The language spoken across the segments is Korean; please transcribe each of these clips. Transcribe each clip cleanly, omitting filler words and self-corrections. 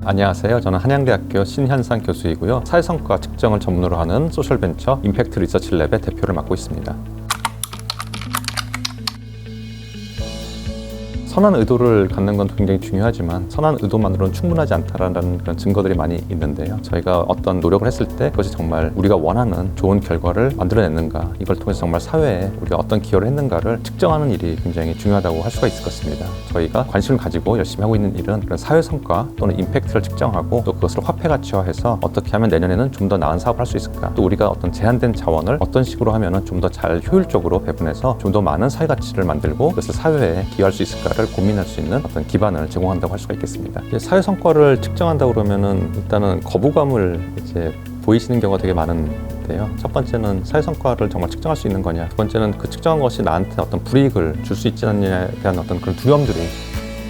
안녕하세요. 저는 한양대학교 신현상 교수이고요. 사회성과 측정을 전문으로 하는 소셜벤처 임팩트 리서치랩의 대표를 맡고 있습니다. 선한 의도를 갖는 건 굉장히 중요하지만 선한 의도만으로는 충분하지 않다라는 그런 증거들이 많이 있는데요. 저희가 어떤 노력을 했을 때 그것이 정말 우리가 원하는 좋은 결과를 만들어냈는가, 이걸 통해서 정말 사회에 우리가 어떤 기여를 했는가를 측정하는 일이 굉장히 중요하다고 할 수가 있을 것 같습니다. 저희가 관심을 가지고 열심히 하고 있는 일은 그런 사회 성과 또는 임팩트를 측정하고 또 그것을 화폐 가치화해서 어떻게 하면 내년에는 좀 더 나은 사업을 할 수 있을까, 또 우리가 어떤 제한된 자원을 어떤 식으로 하면 좀 더 잘 효율적으로 배분해서 좀 더 많은 사회 가치를 만들고 그것을 사회에 기여할 수 있을까를 고민할 수 있는 어떤 기반을 제공한다고 할 수가 있겠습니다. 사회 성과를 측정한다 그러면은 일단은 거부감을 이제 보이시는 경우가 되게 많은데요. 첫 번째는 사회 성과를 정말 측정할 수 있는 거냐, 두 번째는 그 측정한 것이 나한테 어떤 불이익을 줄 수 있지 않느냐에 대한 어떤 그런 두려움들이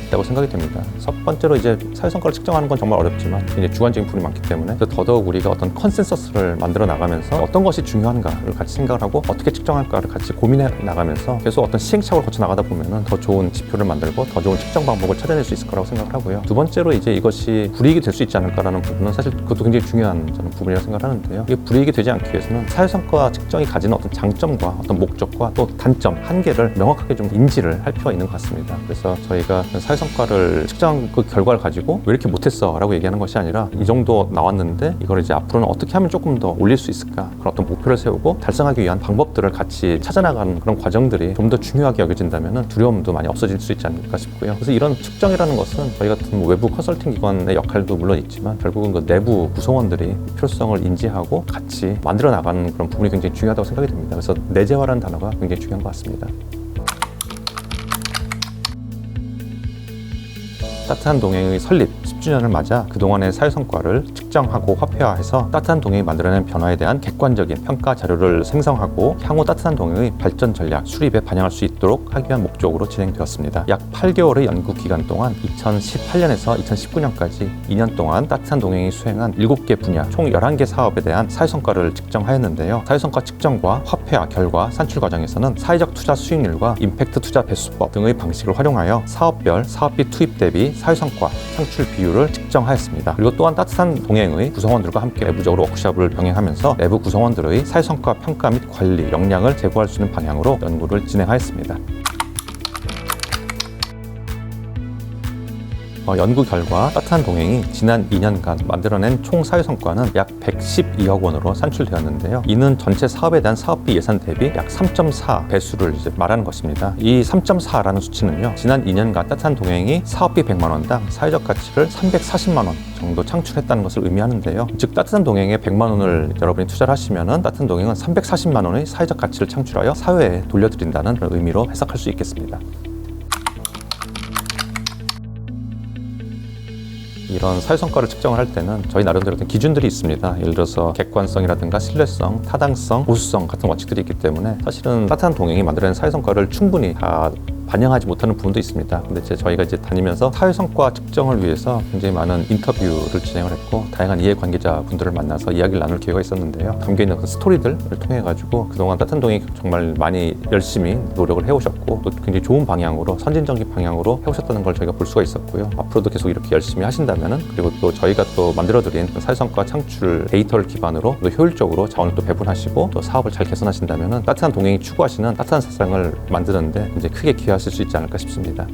있다고 생각이 됩니다. 첫 번째로 이제 사회 성과를 측정하는 건 정말 어렵지만 이제 주관적인 부분이 많기 때문에 더더욱 우리가 어떤 컨센서스를 만들어 나가면서 어떤 것이 중요한가를 같이 생각을 하고 어떻게 측정할까를 같이 고민해 나가면서 계속 어떤 시행착오를 거쳐 나가다 보면은 더 좋은 지표를 만들고 더 좋은 측정 방법을 찾아낼 수 있을 거라고 생각을 하고요. 두 번째로 이제 이것이 불이익이 될 수 있지 않을까라는 부분은 사실 그것도 굉장히 중요한 저는 부분이라고 생각을 하는데요. 이게 불이익이 되지 않기 위해서는 사회 성과 측정이 가지는 어떤 장점과 어떤 목적과 또 단점, 한계를 명확하게 좀 인지를 할 필요가 있는 것 같습니다. 그래서 저희가 사회 성과를 측정한 그 결과를 가지고 왜 이렇게 못했어 라고 얘기하는 것이 아니라 이 정도 나왔는데 이걸 이제 앞으로는 어떻게 하면 조금 더 올릴 수 있을까, 그런 어떤 목표를 세우고 달성하기 위한 방법들을 같이 찾아나가는 그런 과정들이 좀 더 중요하게 여겨진다면 두려움도 많이 없어질 수 있지 않을까 싶고요. 그래서 이런 측정이라는 것은 저희 같은 외부 컨설팅 기관의 역할도 물론 있지만 결국은 그 내부 구성원들이 필요성을 인지하고 같이 만들어 나가는 그런 부분이 굉장히 중요하다고 생각이 됩니다. 그래서 내재화라는 단어가 굉장히 중요한 것 같습니다. 따뜻한 동행의 설립 10주년을 맞아 그동안의 사회 성과를 측정하고 화폐화해서 따뜻한 동행이 만들어낸 변화에 대한 객관적인 평가 자료를 생성하고 향후 따뜻한 동행의 발전 전략 수립에 반영할 수 있도록 하기 위한 목적으로 진행되었습니다. 약 8개월의 연구 기간 동안 2018년에서 2019년까지 2년 동안 따뜻한 동행이 수행한 7개 분야 총 11개 사업에 대한 사회 성과를 측정하였는데요. 사회 성과 측정과 화폐화 결과 산출 과정에서는 사회적 투자 수익률과 임팩트 투자 배수법 등의 방식을 활용하여 사업별 사업비 투입 대비 사회성과 창출 비율을 측정하였습니다. 그리고 또한 따뜻한 동행의 구성원들과 함께 내부적으로 워크숍을 병행하면서 내부 구성원들의 사회성과 평가 및 관리 역량을 제고할 수 있는 방향으로 연구를 진행하였습니다. 연구 결과 따뜻한 동행이 지난 2년간 만들어낸 총 사회 성과는 약 112억 원으로 산출되었는데요. 이는 전체 사업에 대한 사업비 예산 대비 약 3.4 배수를 이제 말하는 것입니다. 이 3.4라는 수치는요, 지난 2년간 따뜻한 동행이 사업비 100만 원당 사회적 가치를 340만 원 정도 창출했다는 것을 의미하는데요. 즉 따뜻한 동행에 100만 원을 여러분이 투자를 하시면은 따뜻한 동행은 340만 원의 사회적 가치를 창출하여 사회에 돌려드린다는 그런 의미로 해석할 수 있겠습니다. 이런 사회 성과를 측정을 할 때는 저희 나름대로 어떤 기준들이 있습니다. 예를 들어서 객관성이라든가 신뢰성, 타당성, 보수성 같은 원칙들이 있기 때문에 사실은 따뜻한 동행이 만들어낸 사회 성과를 충분히 다 반영하지 못하는 부분도 있습니다. 근데 저희가 이제 다니면서 사회 성과 측정을 위해서 굉장히 많은 인터뷰를 진행을 했고 다양한 이해관계자 분들을 만나서 이야기를 나눌 기회가 있었는데요. 담겨있는 그 스토리들을 통해 가지고 그동안 따뜻한 동행이 정말 많이 열심히 노력을 해오셨고 또 굉장히 좋은 방향으로 선진적인 방향으로 해오셨다는 걸 저희가 볼 수가 있었고요. 앞으로도 계속 이렇게 열심히 하신다면은, 그리고 또 저희가 또 만들어드린 사회 성과 창출 데이터를 기반으로 또 효율적으로 자원을 또 배분하시고 또 사업을 잘 개선하신다면은 따뜻한 동행이 추구하시는 따뜻한 세상을 만드는데 이제 크게 기여하실 수 있지 않을까 싶습니다.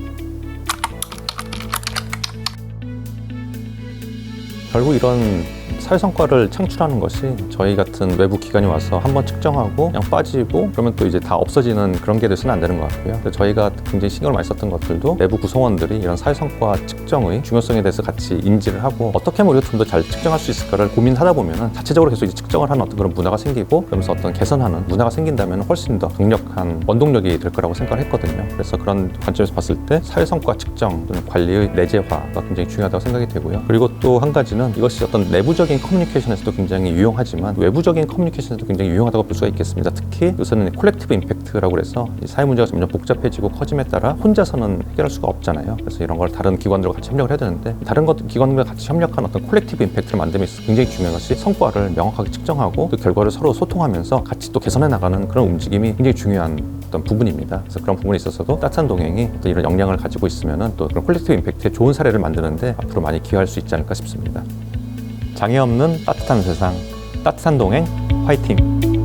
결국 이런 사회 성과를 창출하는 것이 저희 같은 외부 기관이 와서 한번 측정하고 그냥 빠지고 그러면 또 이제 다 없어지는 그런 게 돼서는 안 되는 것 같고요. 저희가 굉장히 신경을 많이 썼던 것들도 내부 구성원들이 이런 사회 성과 측정의 중요성에 대해서 같이 인지를 하고 어떻게 하면 우리가 좀 더 잘 측정할 수 있을까를 고민하다 보면은 자체적으로 계속 이제 측정을 하는 어떤 그런 문화가 생기고 그러면서 어떤 개선하는 문화가 생긴다면 훨씬 더 강력한 원동력이 될 거라고 생각을 했거든요. 그래서 그런 관점에서 봤을 때 사회 성과 측정 또는 관리의 내재화가 굉장히 중요하다고 생각이 되고요. 그리고 또 한 가지는 이것이 어떤 내부적 내부적인 커뮤니케이션에서도 굉장히 유용하지만 외부적인 커뮤니케이션에서도 굉장히 유용하다고 볼 수가 있겠습니다. 특히 요새는 콜렉티브 임팩트라고 해서 사회 문제가 점점 복잡해지고 커짐에 따라 혼자서는 해결할 수가 없잖아요. 그래서 이런 걸 다른 기관들과 같이 협력을 해야 되는데, 다른 기관들과 같이 협력한 어떤 콜렉티브 임팩트를 만들면 굉장히 중요한 것이 성과를 명확하게 측정하고 그 결과를 서로 소통하면서 같이 또 개선해 나가는 그런 움직임이 굉장히 중요한 어떤 부분입니다. 그래서 그런 부분에 있어서도 따뜻한 동행이 또 이런 역량을 가지고 있으면은 또 그런 콜렉티브 임팩트의 좋은 사례를 만드는데 앞으로 많이 기여할 수 있지 않을까 싶습니다. 장애 없는 따뜻한 세상, 따뜻한 동행, 화이팅!